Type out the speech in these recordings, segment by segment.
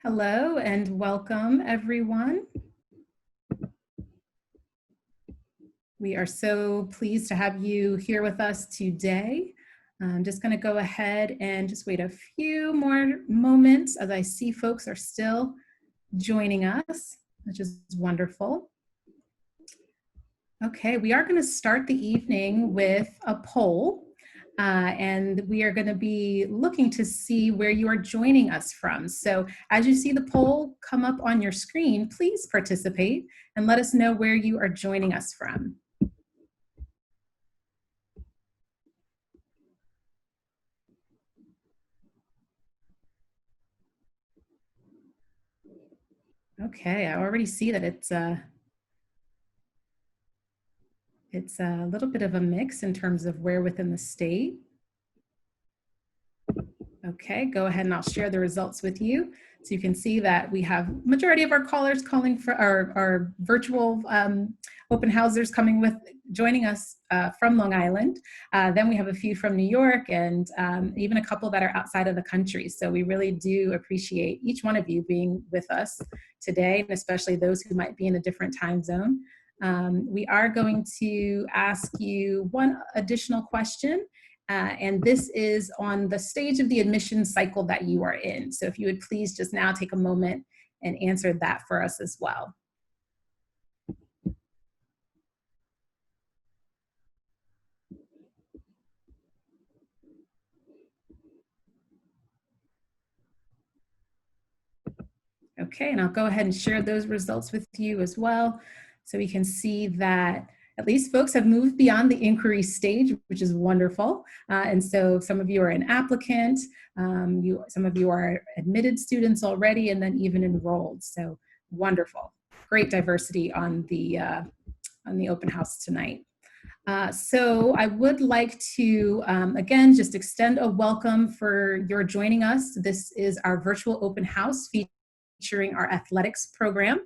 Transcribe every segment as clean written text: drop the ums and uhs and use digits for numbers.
Hello and welcome, everyone. We are so pleased to have you here with us today. I'm just going to go ahead and just wait a few more moments as I see folks are still joining us, which is wonderful. Okay, we are going to start the evening with a poll. And we are going to be looking to see where you are joining us from. So as you see the poll come up on your screen, please participate and let us know where you are joining us from. Okay, I already see that it's a little bit of a mix in terms of where within the state. Okay, go ahead and I'll share the results with you. So you can see that we have majority of our callers calling for our virtual open housers joining us from Long Island. Then we have a few from New York and even a couple that are outside of the country. So we really do appreciate each one of you being with us today, and especially those who might be in a different time zone. We are going to ask you one additional question. And this is on the stage of the admission cycle that you are in. So if you would please just now take a moment and answer that for us as well. Okay, and I'll go ahead and share those results with you as well. So we can see that at least folks have moved beyond the inquiry stage, which is wonderful. And so some of you are an applicant, some of you are admitted students already, and then even enrolled. So wonderful, great diversity on the open house tonight. So I would like to, again, just extend a welcome for your joining us. This is our virtual open house featuring our athletics program.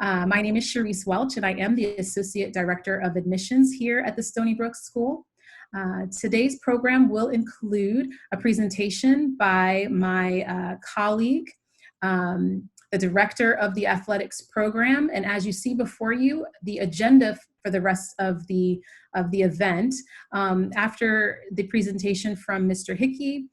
My name is Charisse Welch, and I am the Associate Director of Admissions here at the Stony Brook School. Today's program will include a presentation by my colleague, the Director of the Athletics program. And as you see before you, the agenda for the rest of the event, after the presentation from Mr. Hickey,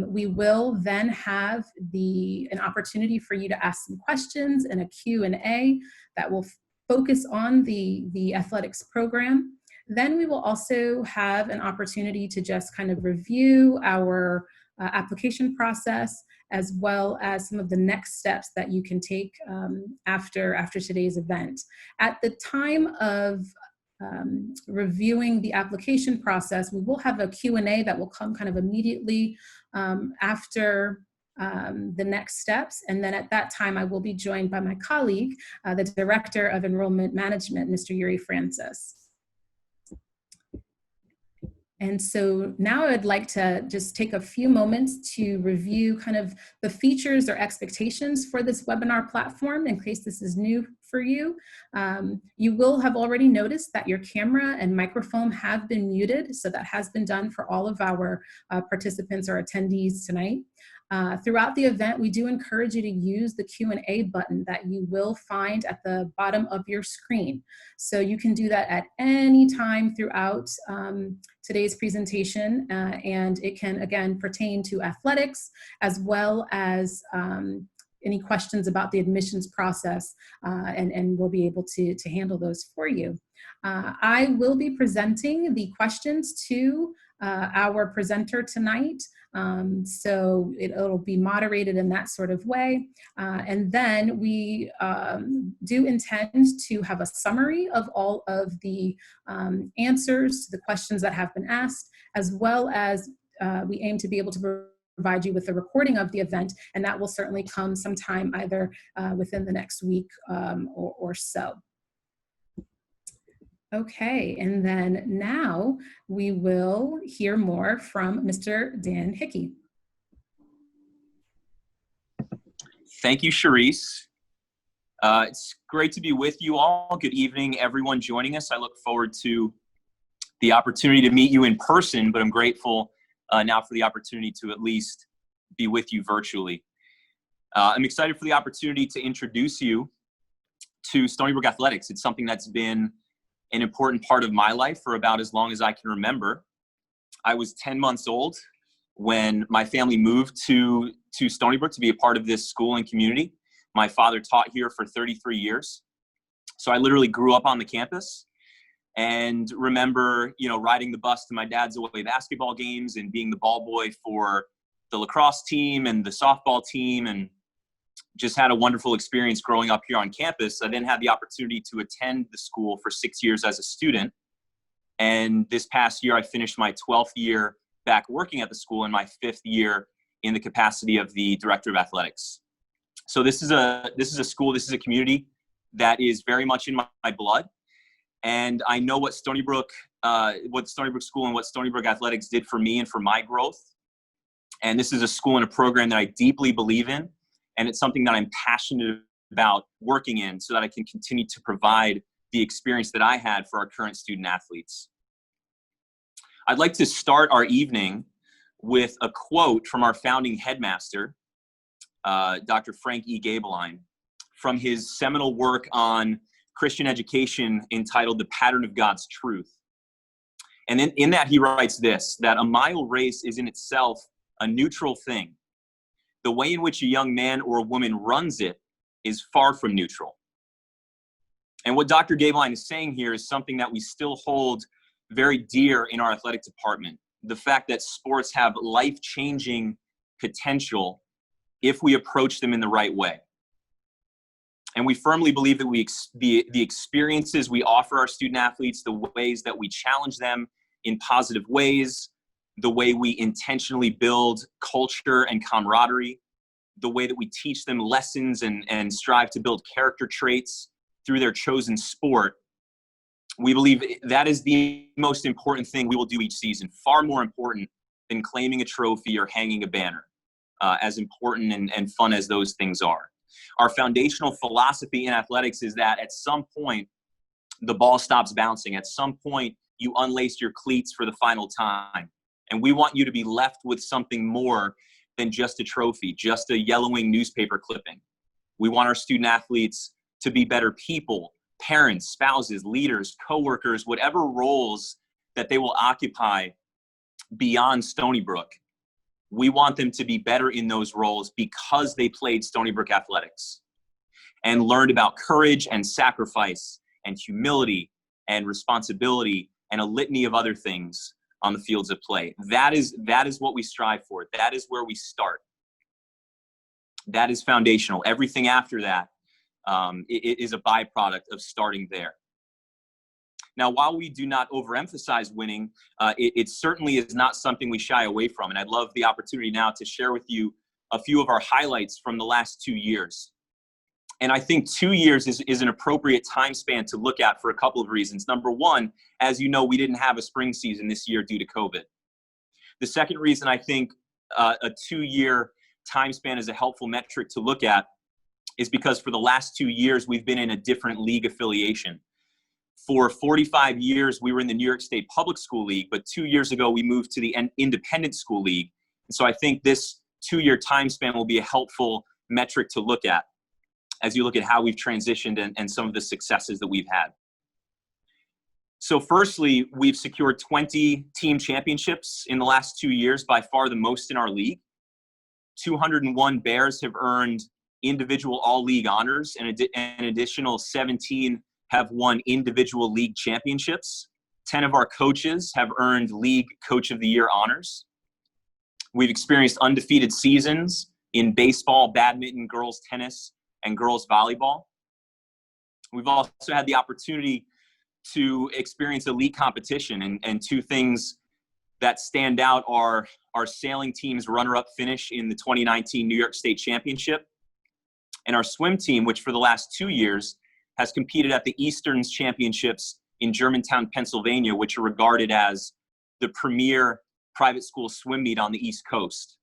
we will then have an opportunity for you to ask some questions and a Q&A that will focus on the athletics program. Then we will also have an opportunity to just kind of review our application process, as well as some of the next steps that you can take after today's event. At the time of reviewing the application process, we will have a Q&A that will come kind of immediately after the next steps. And then at that time, I will be joined by my colleague, the Director of Enrollment Management, Mr. Yuri Francis. And so now I'd like to just take a few moments to review kind of the features or expectations for this webinar platform in case this is new for you. You will have already noticed that your camera and microphone have been muted, so that has been done for all of our participants or attendees tonight. Throughout the event, we do encourage you to use the Q&A button that you will find at the bottom of your screen. So you can do that at any time throughout today's presentation, and it can, again, pertain to athletics as well as any questions about the admissions process, and we'll be able to handle those for you. I will be presenting the questions to our presenter tonight. So it'll be moderated in that sort of way. And then we do intend to have a summary of all of the answers to the questions that have been asked, as well as we aim to be able to provide you with a recording of the event, and that will certainly come sometime either within the next week or so. Okay, and then now we will hear more from Mr. Dan Hickey. Thank you, Charisse. It's great to be with you all. Good evening, everyone joining us. I look forward to the opportunity to meet you in person, but I'm grateful now for the opportunity to at least be with you virtually. I'm excited for the opportunity to introduce you to Stony Brook Athletics. It's something that's been an important part of my life for about as long as I can remember. I was 10 months old when my family moved to Stony Brook to be a part of this school and community. My father taught here for 33 years. So I literally grew up on the campus and remember, riding the bus to my dad's away basketball games and being the ball boy for the lacrosse team and the softball team, and just had a wonderful experience growing up here on campus. I then had the opportunity to attend the school for 6 years as a student. And this past year, I finished my 12th year back working at the school and my 5th year in the capacity of the director of athletics. So this is a school, this is a community that is very much in my blood. And I know what Stony Brook School and what Stony Brook Athletics did for me and for my growth. And this is a school and a program that I deeply believe in. And it's something that I'm passionate about working in so that I can continue to provide the experience that I had for our current student athletes. I'd like to start our evening with a quote from our founding headmaster, Dr. Frank E. Gabeline, from his seminal work on Christian education entitled The Pattern of God's Truth. And in that he writes this, that a mile race is in itself a neutral thing. The way in which a young man or a woman runs it is far from neutral. And what Dr. Gabeline is saying here is something that we still hold very dear in our athletic department. The fact that sports have life-changing potential if we approach them in the right way. And we firmly believe that the experiences we offer our student athletes, the ways that we challenge them in positive ways, the way we intentionally build culture and camaraderie, the way that we teach them lessons and strive to build character traits through their chosen sport, we believe that is the most important thing we will do each season, far more important than claiming a trophy or hanging a banner, as important and fun as those things are. Our foundational philosophy in athletics is that at some point, the ball stops bouncing. At some point, you unlace your cleats for the final time. And we want you to be left with something more than just a trophy, just a yellowing newspaper clipping. We want our student athletes to be better people, parents, spouses, leaders, coworkers, whatever roles that they will occupy beyond Stony Brook. We want them to be better in those roles because they played Stony Brook athletics and learned about courage and sacrifice and humility and responsibility and a litany of other things on the fields of play. That is what we strive for. That is where we start. That is foundational. Everything after that it is a byproduct of starting there. Now, while we do not overemphasize winning, it certainly is not something we shy away from. And I'd love the opportunity now to share with you a few of our highlights from the last 2 years. And I think 2 years is an appropriate time span to look at for a couple of reasons. Number one, as you know, we didn't have a spring season this year due to COVID. The second reason I think a 2-year time span is a helpful metric to look at is because for the last 2 years, we've been in a different league affiliation. For 45 years, we were in the New York State Public School League, but 2 years ago, we moved to the Independent School League. And so I think this 2-year time span will be a helpful metric to look at as you look at how we've transitioned and some of the successes that we've had. So firstly, we've secured 20 team championships in the last 2 years, by far the most in our league. 201 Bears have earned individual all-league honors, and an additional 17 have won individual league championships. 10 of our coaches have earned League Coach of the Year honors. We've experienced undefeated seasons in baseball, badminton, girls tennis, and girls volleyball. We've also had the opportunity to experience elite competition, and two things that stand out are our sailing team's runner-up finish in the 2019 New York State Championship, and our swim team, which for the last 2 years has competed at the Easterns Championships in Germantown, Pennsylvania, which are regarded as the premier private school swim meet on the East Coast.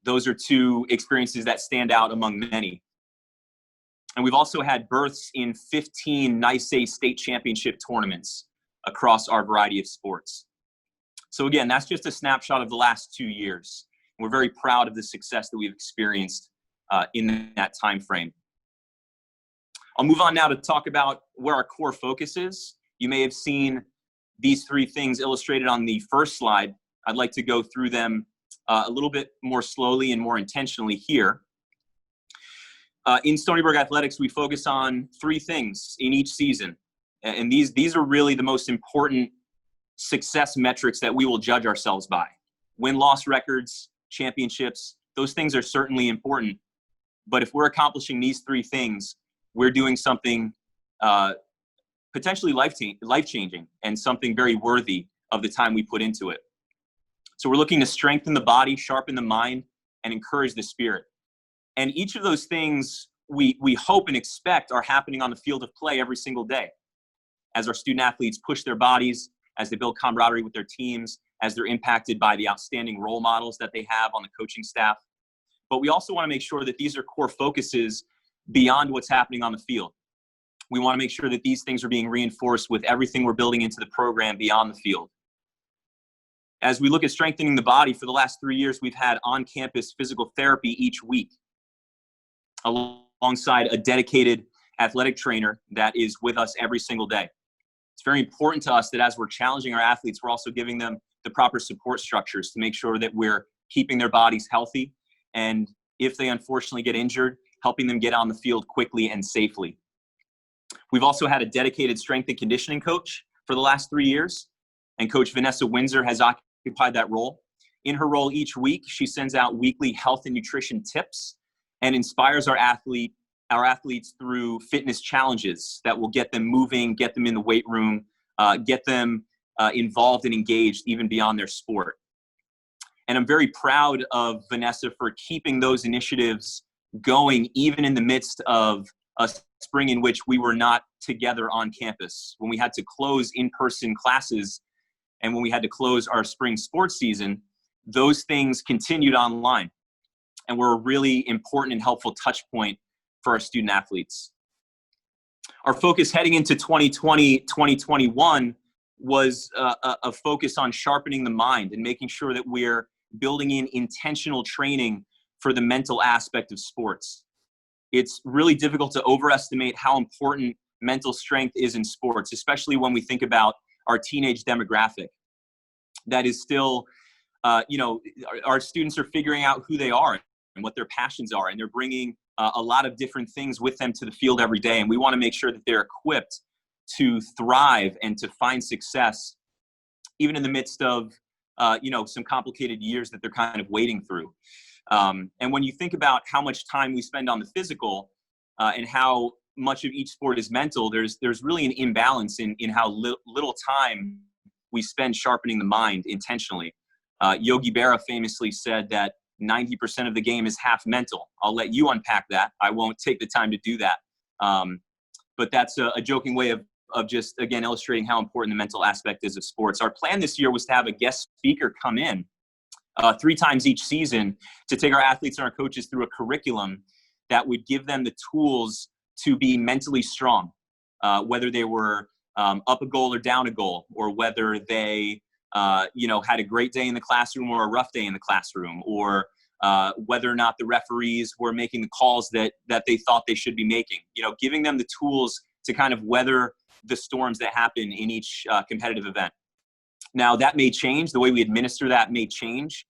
Those are two experiences that stand out among many. And we've also had berths in 15 NYSE state championship tournaments across our variety of sports. So again, that's just a snapshot of the last 2 years. We're very proud of the success that we've experienced in that time frame. I'll move on now to talk about where our core focus is. You may have seen these three things illustrated on the first slide. I'd like to go through them a little bit more slowly and more intentionally here. In Stony Brook Athletics, we focus on three things in each season. And these are really the most important success metrics that we will judge ourselves by. Win-loss records, championships, those things are certainly important. But if we're accomplishing these three things, we're doing something potentially life-changing and something very worthy of the time we put into it. So we're looking to strengthen the body, sharpen the mind, and encourage the spirit. And each of those things we hope and expect are happening on the field of play every single day. As our student athletes push their bodies, as they build camaraderie with their teams, as they're impacted by the outstanding role models that they have on the coaching staff. But we also want to make sure that these are core focuses beyond what's happening on the field. We want to make sure that these things are being reinforced with everything we're building into the program beyond the field. As we look at strengthening the body, for the last 3 years, we've had on-campus physical therapy each week, alongside a dedicated athletic trainer that is with us every single day. It's very important to us that as we're challenging our athletes, we're also giving them the proper support structures to make sure that we're keeping their bodies healthy. And if they unfortunately get injured, helping them get on the field quickly and safely. We've also had a dedicated strength and conditioning coach for the last 3 years, and Coach Vanessa Windsor has occupied that role. In her role each week, she sends out weekly health and nutrition tips and inspires our athletes through fitness challenges that will get them moving, get them in the weight room, get them involved and engaged even beyond their sport. And I'm very proud of Vanessa for keeping those initiatives going even in the midst of a spring in which we were not together on campus, when we had to close in-person classes and when we had to close our spring sports season. Those things continued online and were a really important and helpful touch point for our student athletes. Our focus heading into 2020, 2021 was a focus on sharpening the mind and making sure that we're building in intentional training for the mental aspect of sports. It's really difficult to overestimate how important mental strength is in sports, especially when we think about our teenage demographic. That is still, our students are figuring out who they are and what their passions are, and they're bringing a lot of different things with them to the field every day. And we want to make sure that they're equipped to thrive and to find success, even in the midst of, some complicated years that they're kind of wading through. And when you think about how much time we spend on the physical and how much of each sport is mental, there's really an imbalance in how little time we spend sharpening the mind intentionally. Yogi Berra famously said that 90% of the game is half mental. I'll let you unpack that. I won't take the time to do that. But that's a joking way of just, again, illustrating how important the mental aspect is of sports. Our plan this year was to have a guest speaker come in 3 times each season to take our athletes and our coaches through a curriculum that would give them the tools to be mentally strong, whether they were up a goal or down a goal, or whether they had a great day in the classroom or a rough day in the classroom, or whether or not the referees were making the calls that they thought they should be making. Giving them the tools to kind of weather the storms that happen in each competitive event. Now, that may change. The way we administer that may change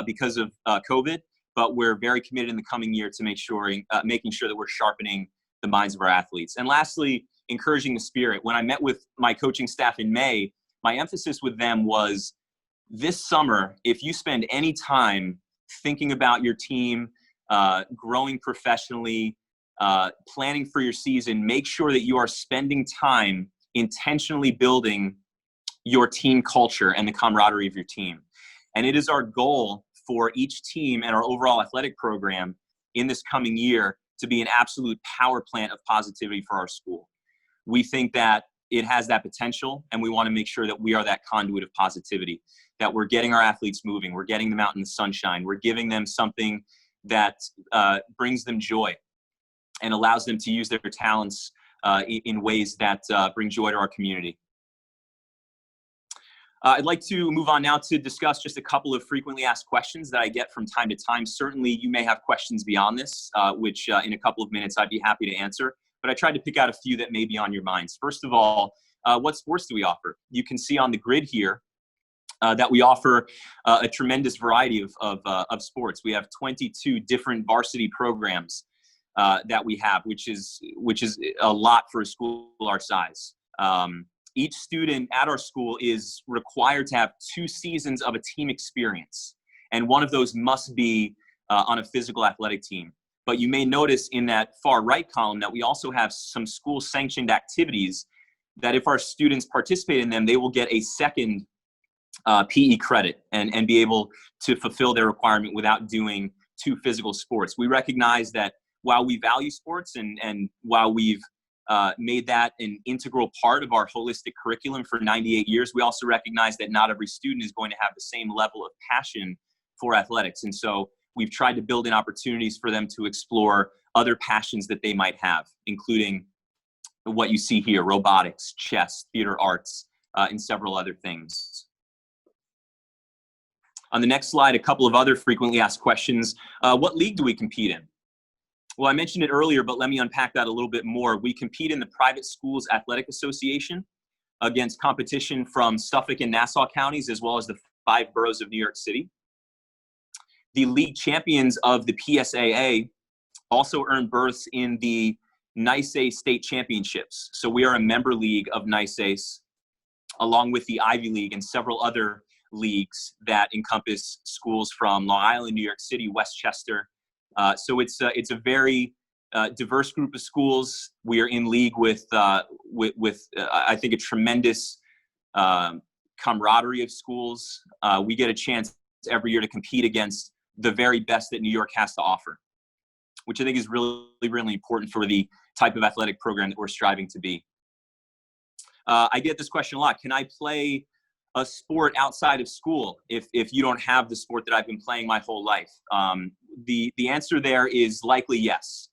because of COVID, but we're very committed in the coming year to making sure that we're sharpening the minds of our athletes. And lastly, encouraging the spirit. When I met with my coaching staff in May, my emphasis with them was, this summer, if you spend any time thinking about your team, growing professionally, planning for your season, make sure that you are spending time intentionally building your team culture and the camaraderie of your team. And it is our goal for each team and our overall athletic program in this coming year to be an absolute power plant of positivity for our school. We think that it has that potential, and we want to make sure that we are that conduit of positivity, that we're getting our athletes moving, we're getting them out in the sunshine, we're giving them something that brings them joy and allows them to use their talents in ways that bring joy to our community. I'd like to move on now to discuss just a couple of frequently asked questions that I get from time to time. Certainly, you may have questions beyond this, which in a couple of minutes I'd be happy to answer. But I tried to pick out a few that may be on your minds. First of all, what sports do we offer? You can see on the grid here that we offer a tremendous variety of sports. We have 22 different varsity programs that we have, which is a lot for a school our size. Each student at our school is required to have 2 seasons of a team experience, and one of those must be on a physical athletic team. But you may notice in that far right column that we also have some school-sanctioned activities that if our students participate in them, they will get a second PE credit and be able to fulfill their requirement without doing 2 physical sports. We recognize that while we value sports and while we've made that an integral part of our holistic curriculum for 98 years, we also recognize that not every student is going to have the same level of passion for athletics. And so we've tried to build in opportunities for them to explore other passions that they might have, including what you see here: robotics, chess, theater arts, and several other things. On the next slide, a couple of other frequently asked questions. What league do we compete in? Well, I mentioned it earlier, but let me unpack that a little bit more. We compete in the Private Schools Athletic Association against competition from Suffolk and Nassau counties, as well as the 5 boroughs of New York City. The league champions of the PSAA also earn berths in the NICE state championships. So we are a member league of NICE, along with the Ivy League and several other leagues that encompass schools from Long Island, New York City, Westchester. So it's a very diverse group of schools. We are in league with I think a tremendous camaraderie of schools. We get a chance every year to compete against the very best that New York has to offer, which I think is really, really important for the type of athletic program that we're striving to be. I get this question a lot. Can I play a sport outside of school if you don't have the sport that I've been playing my whole life? The answer there is likely yes.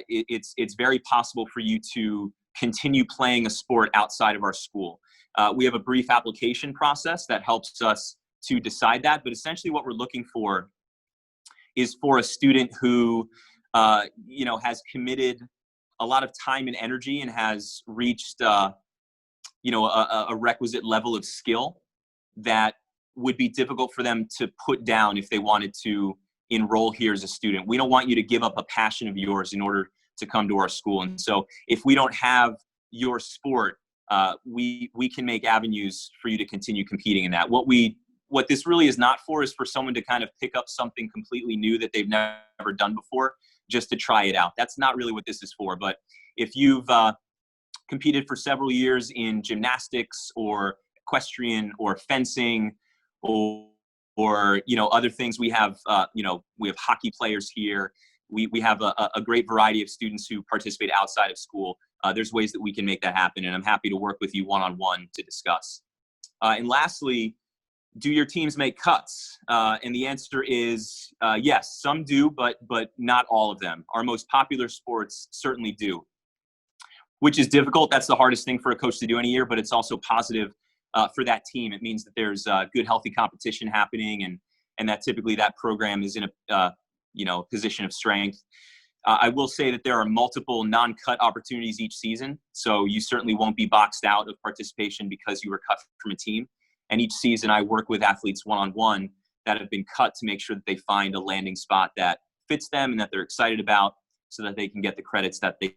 It's very possible for you to continue playing a sport outside of our school. We have a brief application process that helps us to decide that, but essentially what we're looking for is for a student who has committed a lot of time and energy and has reached a requisite level of skill that would be difficult for them to put down if they wanted to enroll here as a student. We don't want you to give up a passion of yours in order to come to our school. And so if we don't have your sport, we can make avenues for you to continue competing in that. What this really is not for is for someone to kind of pick up something completely new that they've never done before just to try it out. That's not really what this is for. But if you've competed for several years in gymnastics or equestrian or fencing or other things, we have hockey players here. We have a great variety of students who participate outside of school. There's ways that we can make that happen, and I'm happy to work with you one-on-one to discuss. And lastly, do your teams make cuts? And the answer is yes, some do, but not all of them. Our most popular sports certainly do, which is difficult. That's the hardest thing for a coach to do in a year, but it's also positive for that team. It means that there's good, healthy competition happening, and that typically that program is in a position of strength. I will say that there are multiple non-cut opportunities each season, so you certainly won't be boxed out of participation because you were cut from a team. And each season I work with athletes one-on-one that have been cut to make sure that they find a landing spot that fits them and that they're excited about so that they can get the credits that they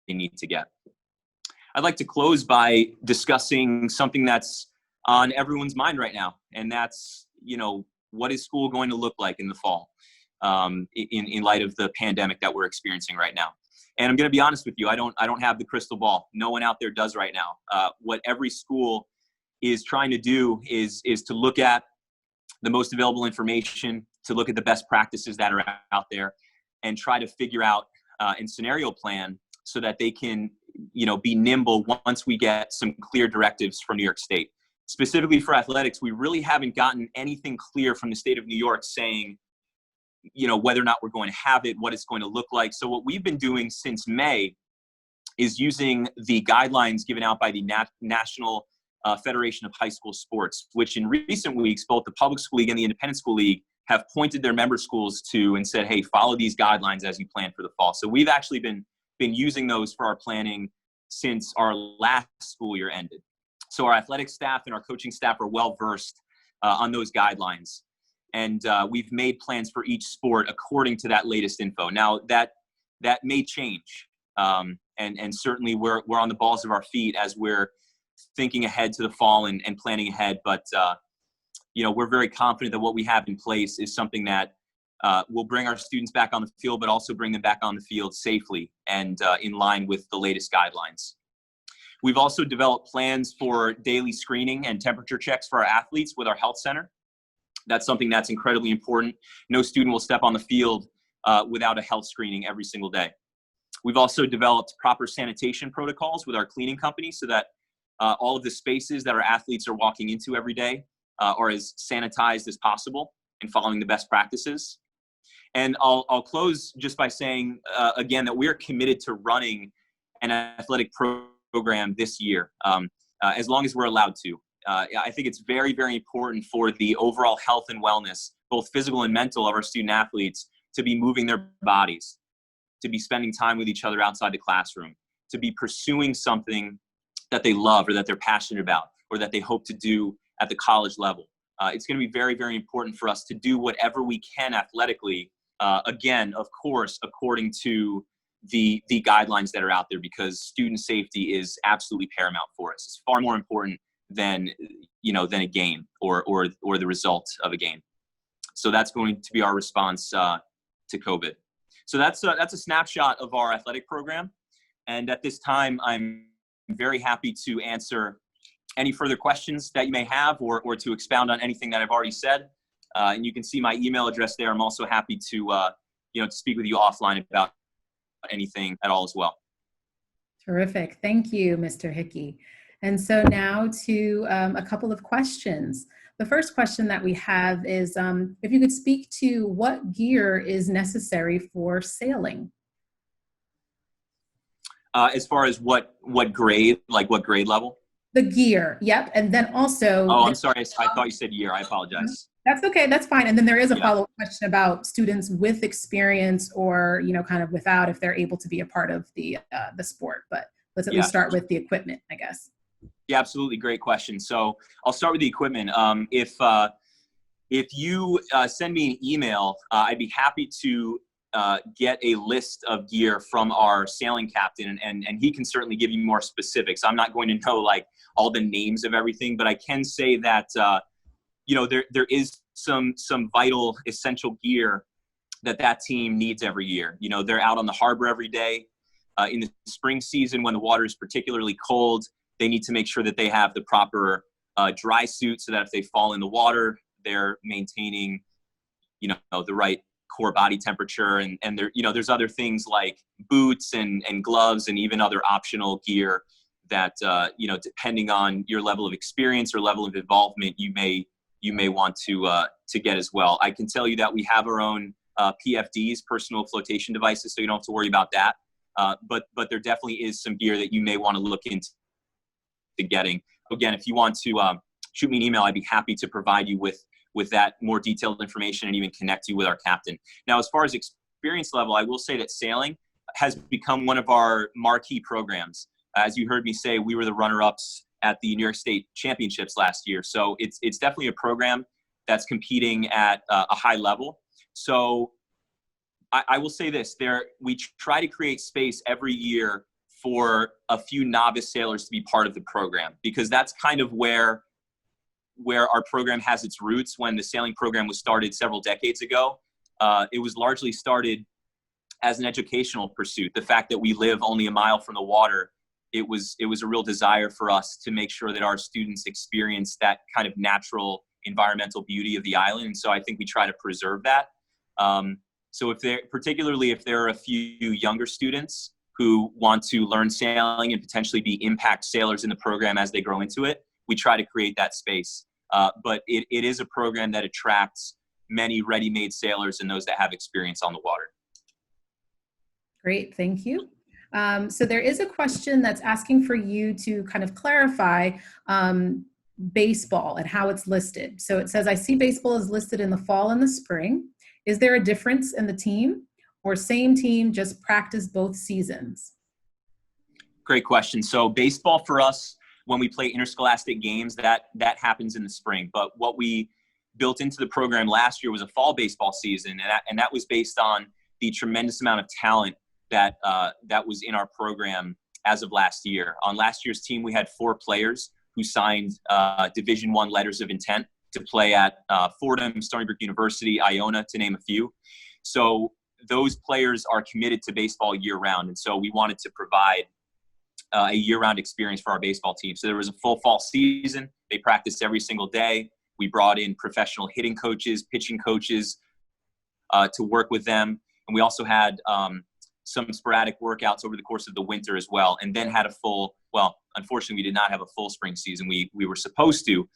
need to get. I'd like to close by discussing something that's on everyone's mind right now, and that's, what is school going to look like in the fall in light of the pandemic that we're experiencing right now. And I'm going to be honest with you, I don't have the crystal ball. No one out there does right now. What every school is trying to do is to look at the most available information, to look at the best practices that are out there, and try to figure out and scenario plan so that they can, be nimble once we get some clear directives from New York State. Specifically for athletics, we really haven't gotten anything clear from the state of New York saying, whether or not we're going to have it, what it's going to look like. So what we've been doing since May is using the guidelines given out by the National Federation of High School Sports, which in recent weeks, both the Public School League and the Independent School League have pointed their member schools to and said, hey, follow these guidelines as you plan for the fall. So we've actually been using those for our planning since our last school year ended. So our athletic staff and our coaching staff are well versed on those guidelines. And we've made plans for each sport according to that latest info. Now that may change. And certainly we're on the balls of our feet as we're thinking ahead to the fall and planning ahead. But, we're very confident that what we have in place is something that will bring our students back on the field, but also bring them back on the field safely and in line with the latest guidelines. We've also developed plans for daily screening and temperature checks for our athletes with our health center. That's something that's incredibly important. No student will step on the field without a health screening every single day. We've also developed proper sanitation protocols with our cleaning company so that all of the spaces that our athletes are walking into every day are as sanitized as possible and following the best practices. And I'll close just by saying, again, that we are committed to running an athletic program this year, as long as we're allowed to. I think it's very, very important for the overall health and wellness, both physical and mental, of our student athletes to be moving their bodies, to be spending time with each other outside the classroom, to be pursuing something that they love or that they're passionate about or that they hope to do at the college level. It's going to be very, very important for us to do whatever we can athletically, again, of course, according to the guidelines that are out there, because student safety is absolutely paramount for us. It's far more important than a game or the result of a game. So that's going to be our response to COVID. So that's a snapshot of our athletic program. And at this time, I'm very happy to answer any further questions that you may have or to expound on anything that I've already said. And you can see my email address there. I'm also happy to speak with you offline about anything at all as well. Terrific. Thank you, Mr. Hickey. And so now to a couple of questions. The first question that we have is if you could speak to what gear is necessary for sailing. As far as what grade, like what grade level? The gear, yep. And then also— Oh, I'm sorry. I thought you said year. I apologize. That's okay. That's fine. And then there is a follow-up question about students with experience or, kind of without, if they're able to be a part of the sport. But let's at least start with the equipment, I guess. Yeah, absolutely. Great question. So I'll start with the equipment. If you send me an email, I'd be happy to get a list of gear from our sailing captain, and he can certainly give you more specifics. I'm not going to know like all the names of everything, but I can say that there is some vital essential gear that team needs every year. They're out on the harbor every day. In the spring season, when the water is particularly cold, they need to make sure that they have the proper dry suit so that if they fall in the water, they're maintaining the right core body temperature, and there's other things like boots and gloves and even other optional gear that depending on your level of experience or level of involvement, you may want to get as well. I can tell you that we have our own PFDs, personal flotation devices, so you don't have to worry about that. But there definitely is some gear that you may want to look into getting. Again, if you want to shoot me an email, I'd be happy to provide you with that more detailed information and even connect you with our captain. Now, as far as experience level, I will say that sailing has become one of our marquee programs. As you heard me say, we were the runner-ups at the New York State Championships last year. So it's definitely a program that's competing at a high level. So I will say this, we try to create space every year for a few novice sailors to be part of the program, because that's kind of where our program has its roots. When the sailing program was started several decades ago, it was largely started as an educational pursuit. The fact that we live only a mile from the water, it was a real desire for us to make sure that our students experience that kind of natural environmental beauty of the island. And so I think we try to preserve that. So particularly if there are a few younger students who want to learn sailing and potentially be impact sailors in the program as they grow into it, we try to create that space. But it is a program that attracts many ready-made sailors and those that have experience on the water. Great, thank you. So there is a question that's asking for you to kind of clarify baseball and how it's listed. So it says, I see baseball is listed in the fall and the spring. Is there a difference in the team, or same team, just practice both seasons? Great question. So baseball for us, when we play interscholastic games, that happens in the spring. But what we built into the program last year was a fall baseball season, and that was based on the tremendous amount of talent that was in our program as of last year. On last year's team, we had 4 players who signed Division I letters of intent to play at Fordham, Stony Brook University, Iona, to name a few. So those players are committed to baseball year-round, and so we wanted to provide a year-round experience for our baseball team. So there was a full fall season. They practiced every single day. We brought in professional hitting coaches, pitching coaches to work with them. And we also had some sporadic workouts over the course of the winter as well, and then had a full, well, unfortunately, we did not have a full spring season. We were supposed to,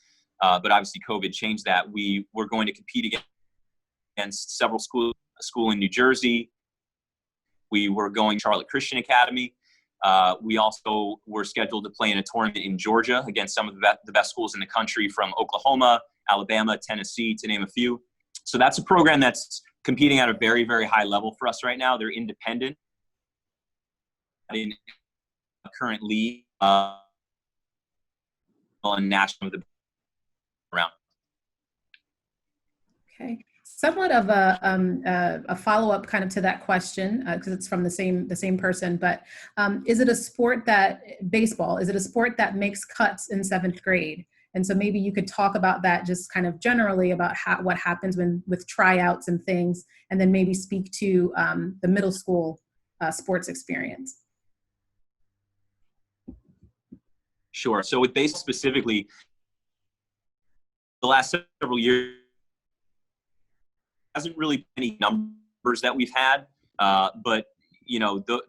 but obviously COVID changed that. We were going to compete against several schools, a school in New Jersey. We were going to Charlotte Christian Academy. We also were scheduled to play in a tournament in Georgia against some of the best schools in the country, from Oklahoma, Alabama, Tennessee, to name a few. So that's a program that's competing at a very, very high level for us right now. They're independent in current league on national round. Okay. Somewhat of a follow-up kind of to that question, because it's from the same person, but is it a sport that, baseball, is it a sport that makes cuts in 7th grade? And so maybe you could talk about that, just kind of generally about what happens with tryouts and things, and then maybe speak to the middle school sports experience. Sure. So with baseball specifically, the last several years, hasn't really been any numbers that we've had, but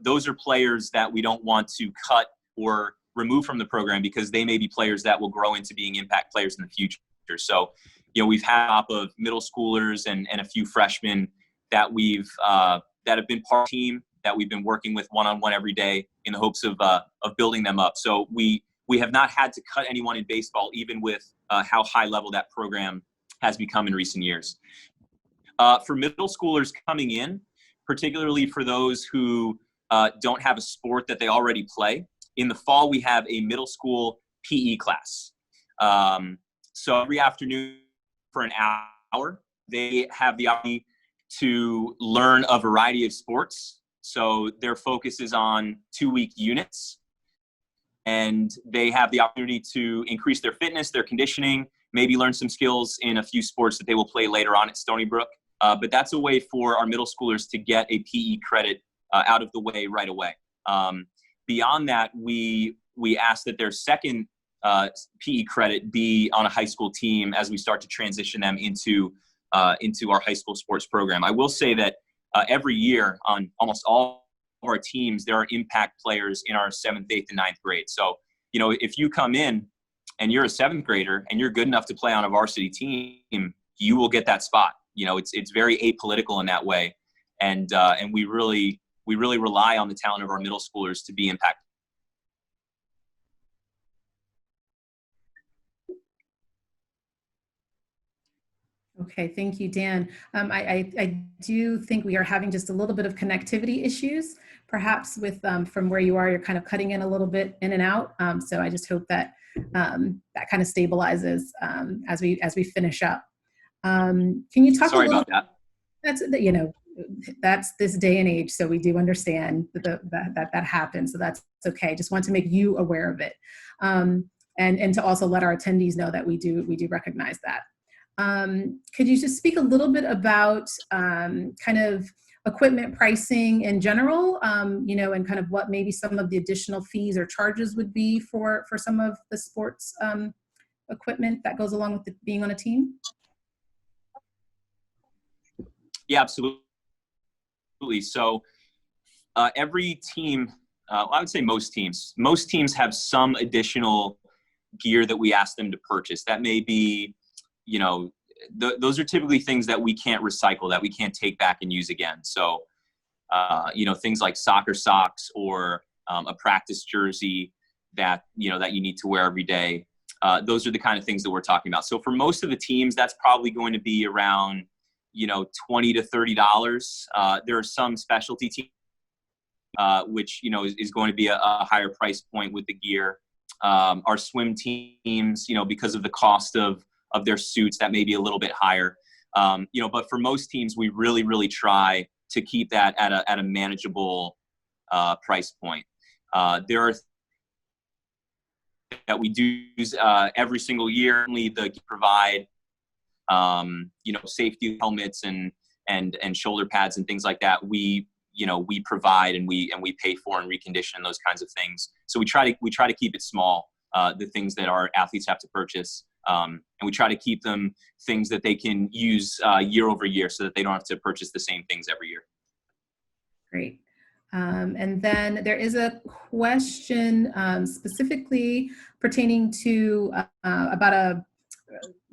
those are players that we don't want to cut or remove from the program, because they may be players that will grow into being impact players in the future. So, we've had top of middle schoolers and a few freshmen that that have been part of the team, that we've been working with one-on-one every day in the hopes of building them up. So we have not had to cut anyone in baseball, even with how high level that program has become in recent years. For middle schoolers coming in, particularly for those who don't have a sport that they already play, in the fall we have a middle school PE class. So every afternoon for an hour, they have the opportunity to learn a variety of sports. So their focus is on 2-week units, and they have the opportunity to increase their fitness, their conditioning, maybe learn some skills in a few sports that they will play later on at Stony Brook. But that's a way for our middle schoolers to get a PE credit out of the way right away. Beyond that, we ask that their second PE credit be on a high school team as we start to transition them into our high school sports program. I will say that every year on almost all of our teams, there are impact players in our 7th, 8th, and 9th grade. So, if you come in and you're a 7th grader and you're good enough to play on a varsity team, you will get that spot. It's very apolitical in that way, and we really rely on the talent of our middle schoolers to be impacted. Okay, thank you, Dan. I do think we are having just a little bit of connectivity issues, perhaps with from where you are. You're kind of cutting in a little bit in and out. So I just hope that that kind of stabilizes as we finish up. Can you talk Sorry a little? about that. That's this day and age, so we do understand that happens. So that's okay. Just want to make you aware of it, and to also let our attendees know that we do recognize that. Could you just speak a little bit about kind of equipment pricing in general, and kind of what maybe some of the additional fees or charges would be for some of the sports equipment that goes along with being on a team? Yeah, absolutely. So every team, I would say most teams have some additional gear that we ask them to purchase. That may be, those are typically things that we can't recycle, that we can't take back and use again. So things like soccer socks or a practice jersey that you need to wear every day. Those are the kind of things that we're talking about. So for most of the teams, that's probably going to be around, $20 to $30. There are some specialty teams, which, is going to be a higher price point with the gear. Our swim teams, because of the cost of their suits, that may be a little bit higher. But for most teams, we really, really try to keep that at a manageable price point. There are that we do use every single year. They provide, safety helmets and shoulder pads and things like that. We provide and we pay for and recondition and those kinds of things. So we try to keep it small, the things that our athletes have to purchase. And we try to keep them things that they can use year over year so that they don't have to purchase the same things every year. Great. And then there is a question specifically pertaining to about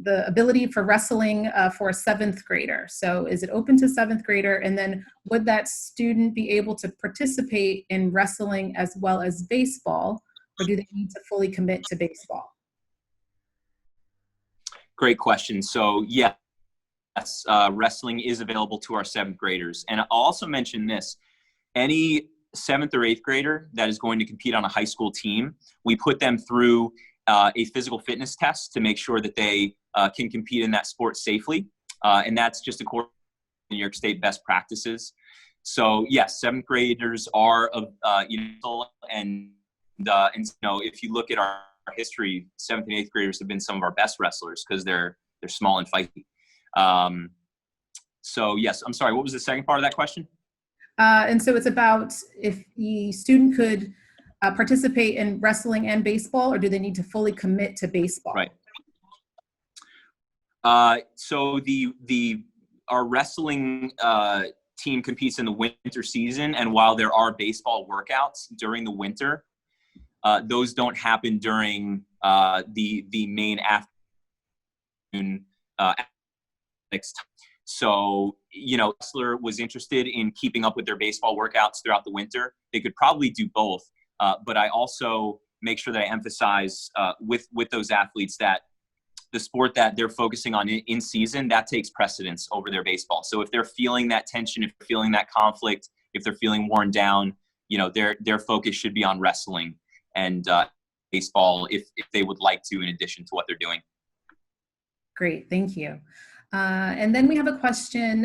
the ability for wrestling for a 7th grader. So is it open to 7th grader? And then would that student be able to participate in wrestling as well as baseball, or do they need to fully commit to baseball? Great question. So yes, wrestling is available to our 7th graders. And I'll also mention this. Any 7th or 8th grader that is going to compete on a high school team, we put them through a physical fitness test to make sure that they can compete in that sport safely. And that's just according to New York State best practices. So yes, 7th graders are, and if you look at our history, 7th and 8th graders have been some of our best wrestlers because they're small and feisty. So yes, I'm sorry, what was the second part of that question? And so it's about if the student could participate in wrestling and baseball, or do they need to fully commit to baseball? Right. So our wrestling team competes in the winter season, and while there are baseball workouts during the winter, those don't happen during the main afternoon athletics time. So, wrestler was interested in keeping up with their baseball workouts throughout the winter. They could probably do both. But I also make sure that I emphasize with those athletes that the sport that they're focusing on in season, that takes precedence over their baseball. So if they're feeling that tension, if they're feeling that conflict, if they're feeling worn down, their focus should be on wrestling and baseball if they would like to, in addition to what they're doing. Great, thank you. And then we have a question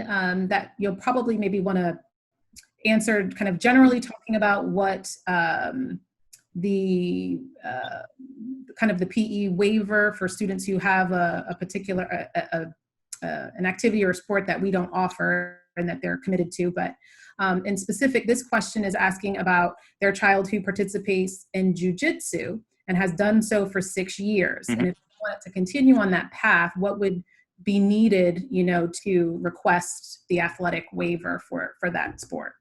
that you'll probably maybe want to answer, kind of generally talking about what the kind of the PE waiver for students who have a particular an activity or sport that we don't offer and that they're committed to. But in specific, this question is asking about their child who participates in jiu-jitsu and has done so for 6 years. Mm-hmm. And if they wanted to continue on that path, what would be needed, to request the athletic waiver for that sport?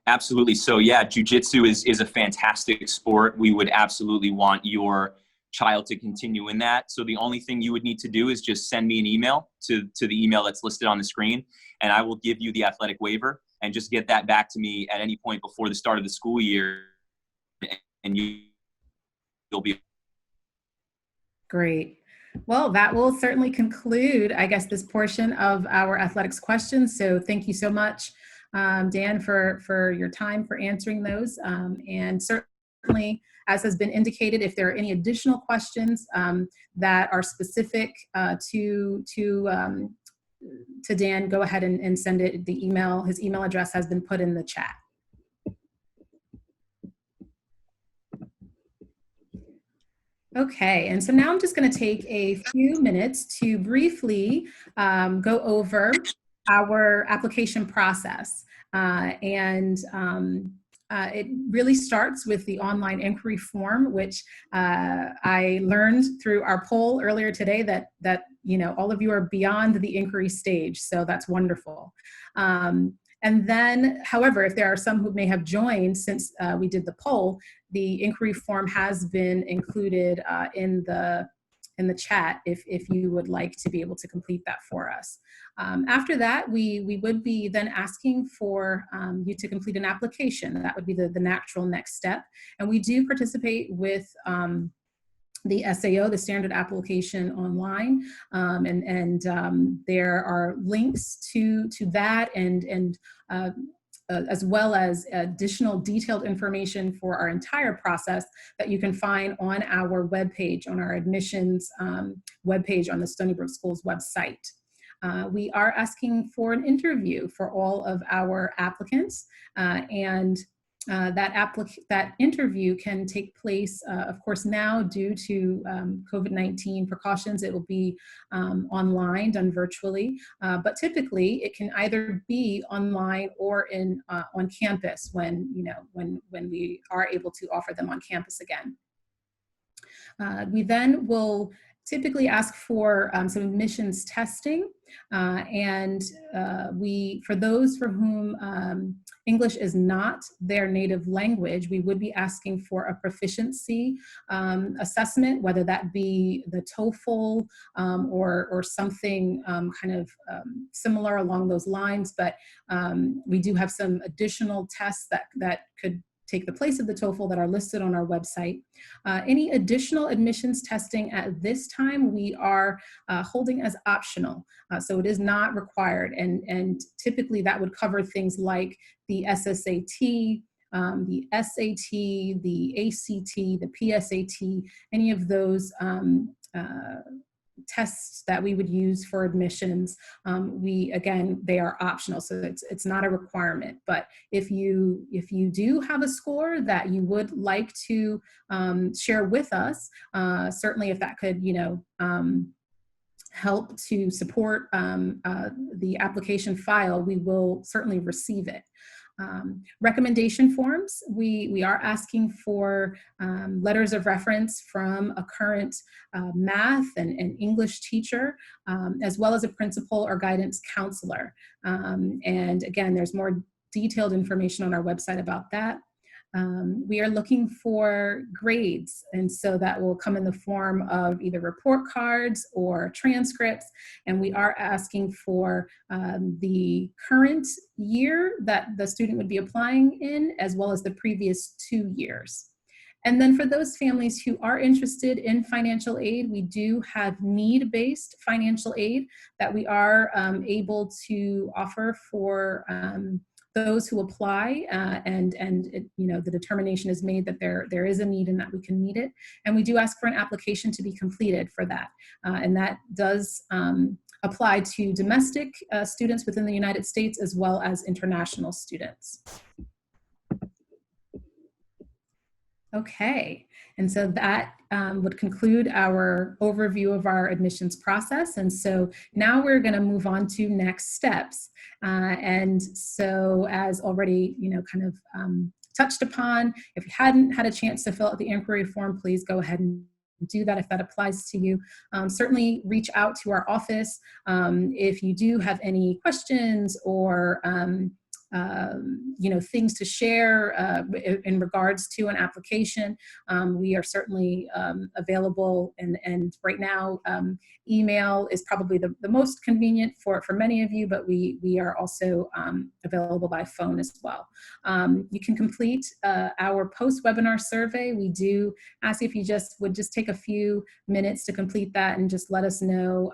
Absolutely. So yeah, jiu-jitsu is a fantastic sport. We would absolutely want your child to continue in that. So the only thing you would need to do is just send me an email to the email that's listed on the screen, and I will give you the athletic waiver, and just get that back to me at any point before the start of the school year, and you'll be great. Well, that will certainly conclude, I guess, this portion of our athletics questions. So thank you so much, Dan, for your time for answering those. And certainly, as has been indicated, if there are any additional questions that are specific to Dan, go ahead and send it. His email address has been put in the chat. Okay, and so now I'm just going to take a few minutes to briefly go over our application process. It really starts with the online inquiry form, which I learned through our poll earlier today that all of you are beyond the inquiry stage, so that's wonderful. And then, however, if there are some who may have joined since we did the poll, the inquiry form has been included in in the chat if you would like to be able to complete that for us. After that, we would be then asking for you to complete an application. That would be the natural next step. And we do participate with the SAO, the Standard Application Online, there are links to that and as well as additional detailed information for our entire process that you can find on our webpage, on our admissions webpage on the Stony Brook Schools website. We are asking for an interview for all of our applicants, that interview can take place, of course, now due to COVID-19 precautions. It will be online, done virtually, but typically it can either be online or on campus when we are able to offer them on campus again. We then will typically ask for some admissions testing, for those for whom English is not their native language, we would be asking for a proficiency assessment, whether that be the TOEFL or something similar along those lines. But we do have some additional tests that could take the place of the TOEFL that are listed on our website. Any additional admissions testing at this time we are holding as optional, so it is not required, and typically that would cover things like the SSAT, the SAT, the ACT, the PSAT, any of those tests that we would use for admissions. They are optional, so it's not a requirement. But if you do have a score that you would like to share with us, certainly if that could help to support the application file, we will certainly receive it. Recommendation forms, we are asking for letters of reference from a current math and English teacher, as well as a principal or guidance counselor. And again, there's more detailed information on our website about that. We are looking for grades, and so that will come in the form of either report cards or transcripts, and we are asking for the current year that the student would be applying in, as well as the previous 2 years. And then for those families who are interested in financial aid, we do have need-based financial aid that we are able to offer for those who apply, the determination is made that there is a need and that we can meet it. And we do ask for an application to be completed for that. And that does apply to domestic students within the United States as well as international students. Okay, and so that would conclude our overview of our admissions process. And so now we're going to move on to next steps. And so as already, touched upon, if you hadn't had a chance to fill out the inquiry form, please go ahead and do that if that applies to you. Certainly reach out to our office if you do have any questions or things to share in regards to an application. We are certainly available, and right now email is probably the most convenient for many of you, but we are also available by phone as well. You can complete our post-webinar survey. We do ask if you would just take a few minutes to complete that and just let us know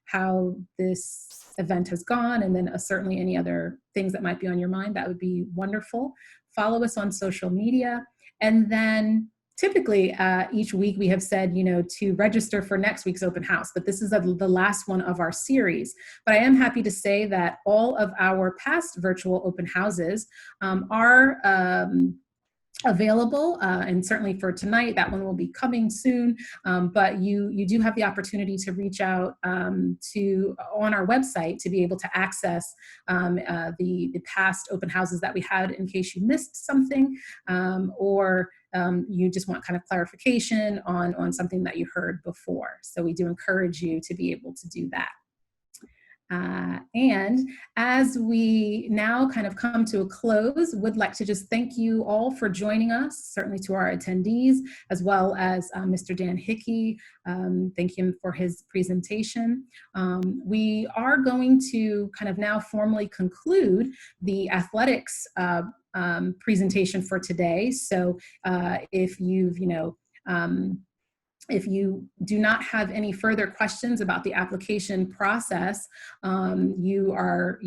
how this event has gone, and then certainly any other things that might be on your mind. That would be wonderful. Follow us on social media, and then typically each week we have said, to register for next week's open house, but this is the last one of our series. But I am happy to say that all of our past virtual open houses are available, and certainly for tonight, that one will be coming soon. But you do have the opportunity to reach out on our website to be able to access the past open houses that we had in case you missed something, or you just want kind of clarification on something that you heard before. So we do encourage you to be able to do that. And as we now kind of come to a close, would like to just thank you all for joining us, certainly to our attendees, as well as Mr. Dan Hickey. Thank him for his presentation. We are going to kind of now formally conclude the athletics presentation for today. So if if you do not have any further questions about the application process, you are,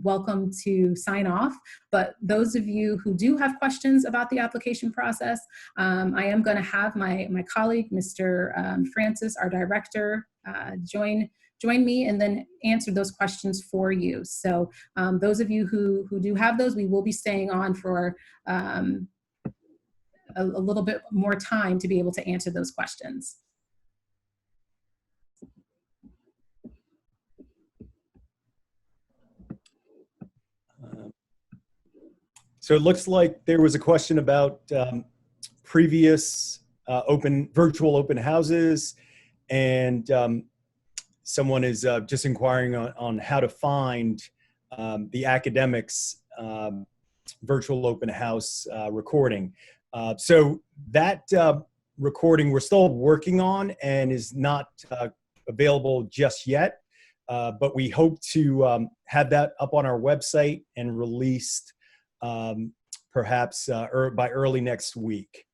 welcome to sign off. But those of you who do have questions about the application process, I am going to have my colleague, Mr. Francis, our director, join me and then answer those questions for you. So those of you who do have those, we will be staying on for a little bit more time to be able to answer those questions. So it looks like there was a question about previous virtual open houses, and someone is just inquiring on how to find the academics virtual open house recording. So that recording we're still working on and is not available just yet, but we hope to have that up on our website and released perhaps by early next week.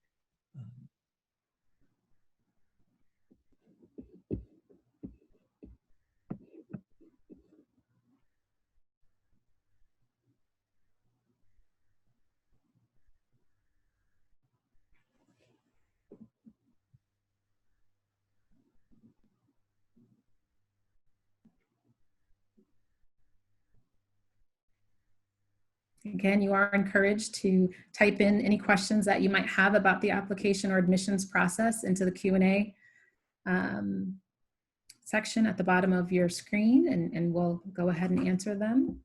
Again, you are encouraged to type in any questions that you might have about the application or admissions process into the Q&A section at the bottom of your screen, and we'll go ahead and answer them.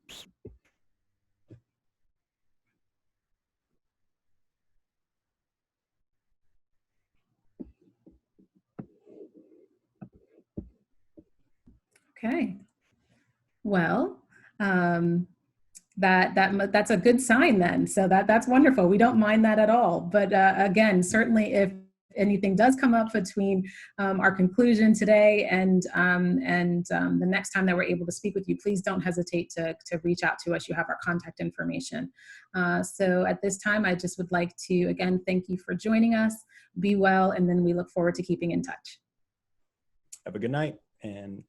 Okay. Well, that's a good sign then. So that's wonderful. We don't mind that at all. But again, certainly if anything does come up between our conclusion today and the next time that we're able to speak with you, please don't hesitate to reach out to us. You have our contact information. So at this time, I just would like to, again, thank you for joining us. Be well, and then we look forward to keeping in touch. Have a good night. And